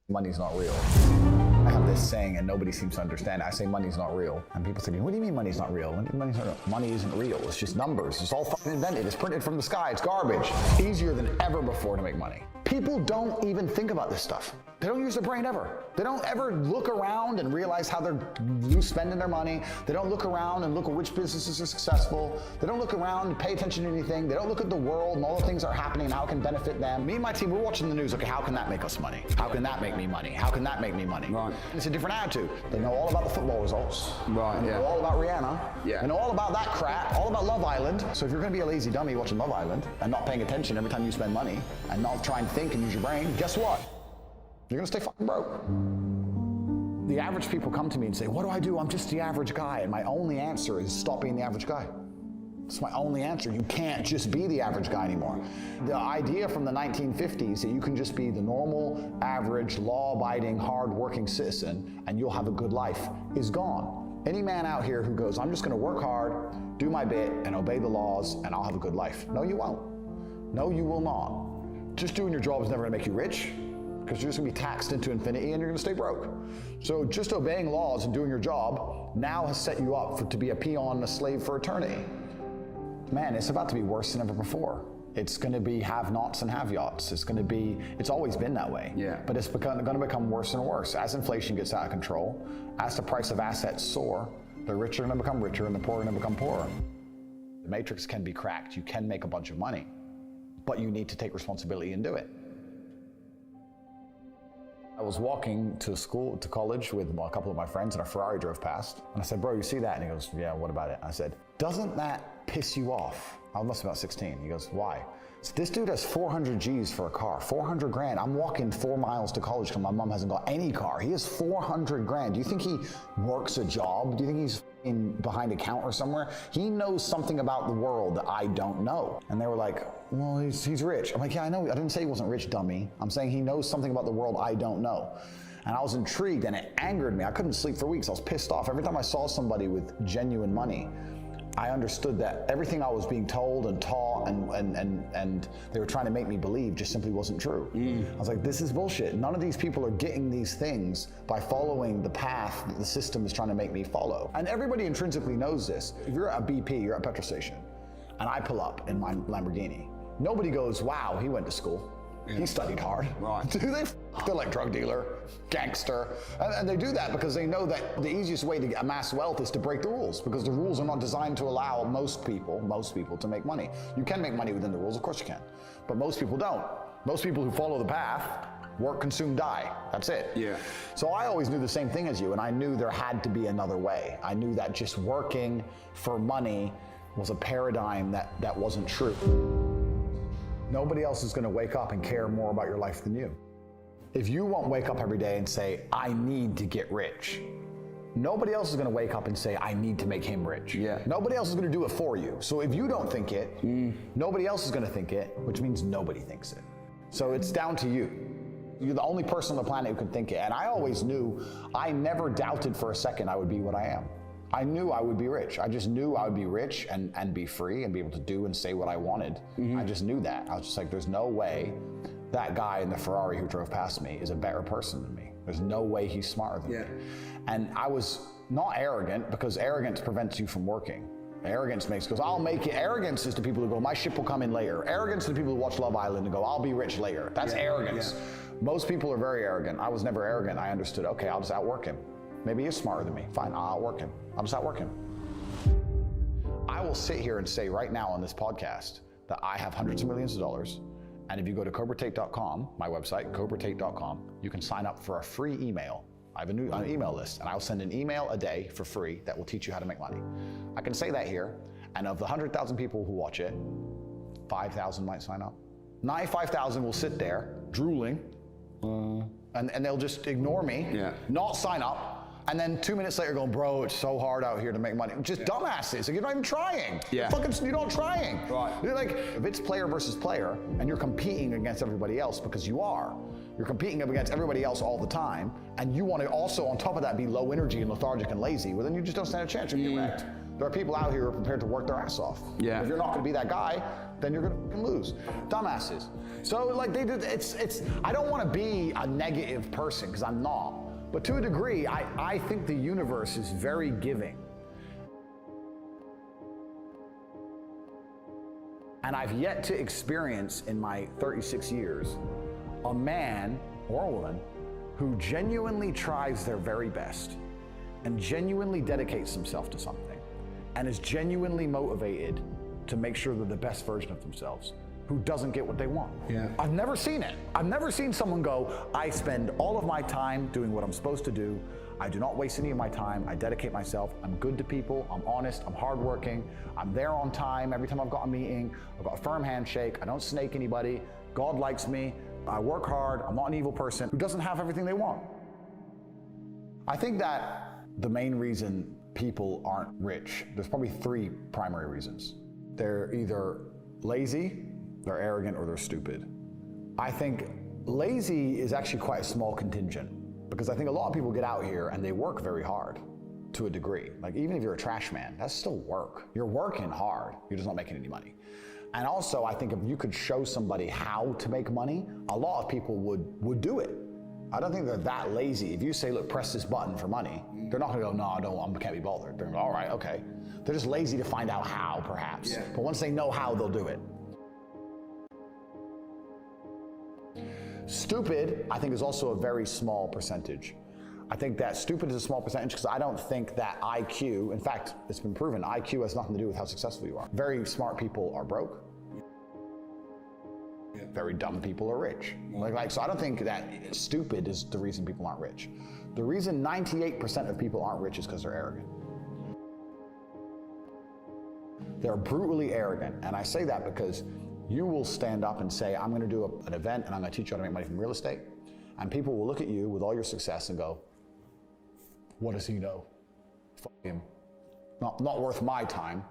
money's not real. I have this saying and nobody seems to understand it. I say money's not real. And people say, what do you mean money's not real? Money's not real. Money isn't real. It's just numbers. It's all fucking invented. It's printed from the sky. It's garbage. Easier than ever before to make money. People don't even think about this stuff. They don't use their brain ever. They don't ever look around and realize how they're spending their money. They don't look around and look at which businesses are successful. They don't look around and pay attention to anything. They don't look at the world and all the things that are happening and how it can benefit them. Me and my team, we're watching the news. Okay, how can that make us money? How can that make me money? How can that make me money? Right. It's a different attitude. They know all about the football results. Right, They know all about Rihanna. Yeah. They know all about that crap, all about Love Island. So if you're gonna be a lazy dummy watching Love Island and not paying attention every time you spend money and not try and think and use your brain, guess what? You're gonna stay fucking broke. The average people come to me and say, what do I do? I'm just the average guy. And my only answer is stop being the average guy. It's my only answer. You can't just be the average guy anymore. The idea from the 1950s that you can just be the normal, average, law-abiding, hard-working citizen and you'll have a good life is gone. Any man out here who goes, I'm just gonna work hard, do my bit, and obey the laws, and I'll have a good life. No, you won't. No, you will not. Just doing your job is never gonna make you rich, because you're just gonna be taxed into infinity and you're gonna stay broke. So just obeying laws and doing your job now has set you up to be a peon and a slave for eternity. Man, it's about to be worse than ever before. It's gonna be have-nots and have-yachts. It's always been that way. Yeah. But it's gonna become worse and worse. As inflation gets out of control, as the price of assets soar, the rich are gonna become richer and the poor are gonna become poorer. The matrix can be cracked. You can make a bunch of money, but you need to take responsibility and do it. I was walking to college with a couple of my friends and a Ferrari drove past. And I said, bro, you see that? And he goes, yeah, what about it? I said, doesn't that piss you off? I must be about 16. He goes, why? So this dude has 400 G's for a car, 400 grand. I'm walking 4 miles to college because my mom hasn't got any car. He has 400 grand. Do you think he works a job? Do you think he's behind a counter somewhere? He knows something about the world that I don't know. And they were like, well, he's rich. I'm like, yeah, I know. I didn't say he wasn't rich, dummy. I'm saying he knows something about the world I don't know. And I was intrigued and it angered me. I couldn't sleep for weeks. I was pissed off. Every time I saw somebody with genuine money, I understood that everything I was being told and taught and they were trying to make me believe just simply wasn't true. I was like, this is bullshit. None of these people are getting these things by following the path that the system is trying to make me follow. And everybody intrinsically knows this. If you're at a BP, you're at a petrol station, and I pull up in my Lamborghini, nobody goes, wow, he went to school. Yeah. He studied hard. Right. Do they? They're like drug dealer, gangster. And they do that because they know that the easiest way to amass wealth is to break the rules, because the rules are not designed to allow most people to make money. You can make money within the rules, of course you can, but most people don't. Most people who follow the path work, consume, die. That's it. Yeah. So I always knew the same thing as you, and I knew there had to be another way. I knew that just working for money was a paradigm that wasn't true. Nobody else is gonna wake up and care more about your life than you. If you won't wake up every day and say, I need to get rich, nobody else is gonna wake up and say, I need to make him rich. Yeah. Nobody else is gonna do it for you. So if you don't think it, nobody else is gonna think it, which means nobody thinks it. So it's down to you. You're the only person on the planet who can think it. And I always knew, I never doubted for a second I would be what I am. I knew I would be rich. I just knew I would be rich and be free and be able to do and say what I wanted. I just knew that. I was just like, there's no way that guy in the Ferrari who drove past me is a better person than me. There's no way he's smarter than me. And I was not arrogant, because arrogance prevents you from working. Arrogance goes, I'll make it. Arrogance is to people who go, my ship will come in later. Arrogance is to people who watch Love Island and go, I'll be rich later. That's arrogance. Most people are very arrogant. I was never arrogant. I understood, okay, I'll just outwork him. Maybe he's smarter than me. Fine, I'll outwork him. I'll just outwork him. I will sit here and say right now on this podcast that I have hundreds of millions of dollars. And if you go to CobraTate.com, my website, CobraTate.com, you can sign up for a free email. I have an email list, and I'll send an email a day for free that will teach you how to make money. I can say that here, and of the 100,000 people who watch it, 5,000 might sign up. 95,000 will sit there drooling, and they'll just ignore me, not sign up, and then 2 minutes later going, bro, it's so hard out here to make money. Just dumbasses. Like, you're not even trying. You're not trying. Right. You're like, if it's player versus player, and you're competing against everybody else, because you are, you're competing against everybody else all the time, and you want to also, on top of that, be low energy and lethargic and lazy, well, then you just don't stand a chance. You're gonna get wrecked. There are people out here who are prepared to work their ass off. If you're not going to be that guy, then you're gonna fucking lose. Dumbasses. So like I don't wanna be a negative person, because I'm not. But to a degree, I think the universe is very giving. And I've yet to experience in my 36 years a man or a woman who genuinely tries their very best and genuinely dedicates himself to something and is genuinely motivated to make sure they're the best version of themselves, who doesn't get what they want. Yeah. I've never seen it. I've never seen someone go, I spend all of my time doing what I'm supposed to do. I do not waste any of my time. I dedicate myself. I'm good to people. I'm honest. I'm hardworking. I'm there on time. Every time I've got a meeting, I've got a firm handshake. I don't snake anybody. God likes me. I work hard. I'm not an evil person who doesn't have everything they want. I think that the main reason people aren't rich, there's probably 3 primary reasons. They're either lazy, they're arrogant, or they're stupid. I think lazy is actually quite a small contingent, because I think a lot of people get out here and they work very hard to a degree. Like, even if you're a trash man, that's still work. You're working hard, you're just not making any money. And also, I think if you could show somebody how to make money, a lot of people would do it. I don't think they're that lazy. If you say, look, press this button for money, they're not gonna go, no, I can't be bothered. They're gonna go, all right, okay. They're just lazy to find out how, perhaps. Yeah. But once they know how, they'll do it. Stupid, I think, is also a very small percentage. I think that stupid is a small percentage because I don't think that IQ, in fact, it's been proven, IQ has nothing to do with how successful you are. Very smart people are broke. Yeah. Very dumb people are rich. So I don't think that stupid is the reason people aren't rich. The reason 98% of people aren't rich is because they're arrogant. They're brutally arrogant, and I say that because you will stand up and say, I'm gonna do an event and I'm gonna teach you how to make money from real estate. And people will look at you with all your success and go, what does he know? Fuck him. Not worth my time.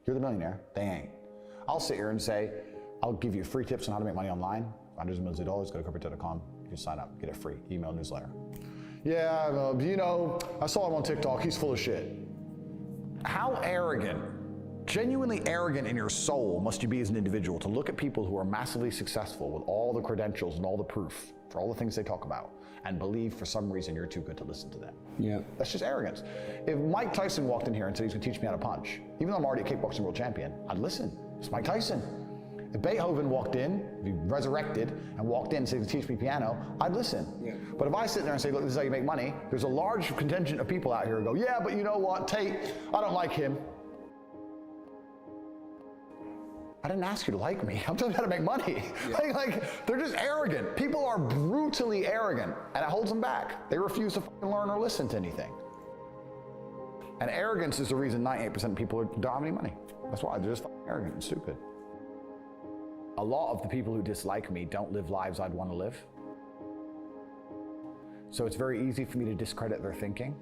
You're the millionaire, they ain't. I'll sit here and say, I'll give you free tips on how to make money online. Hundreds of millions of dollars, go to CobraTate.com. You can sign up, get a free email newsletter. Yeah, I saw him on TikTok, he's full of shit. How arrogant, genuinely arrogant in your soul must you be as an individual to look at people who are massively successful with all the credentials and all the proof for all the things they talk about and believe for some reason you're too good to listen to them. Yeah. That's just arrogance. If Mike Tyson walked in here and said he's gonna teach me how to punch, even though I'm already a kickboxing world champion, I'd listen. It's Mike Tyson. If Beethoven walked in, if he resurrected and walked in and said he's gonna teach me piano, I'd listen. Yeah. But if I sit there and say, look, this is how you make money, there's a large contingent of people out here who go, yeah, but you know what, Tate, I don't like him. I didn't ask you to like me. I'm telling you how to make money. Yeah. Like, they're just arrogant. People are brutally arrogant, and it holds them back. They refuse to learn or listen to anything. And arrogance is the reason 98% of people don't have any money. That's why, they're just arrogant and stupid. A lot of the people who dislike me don't live lives I'd want to live. So it's very easy for me to discredit their thinking.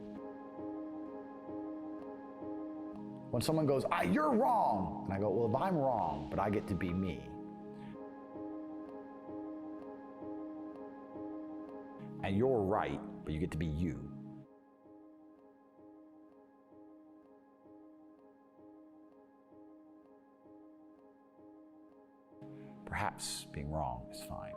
When someone goes, you're wrong, and I go, well, if I'm wrong, but I get to be me, and you're right, but you get to be you, perhaps being wrong is fine.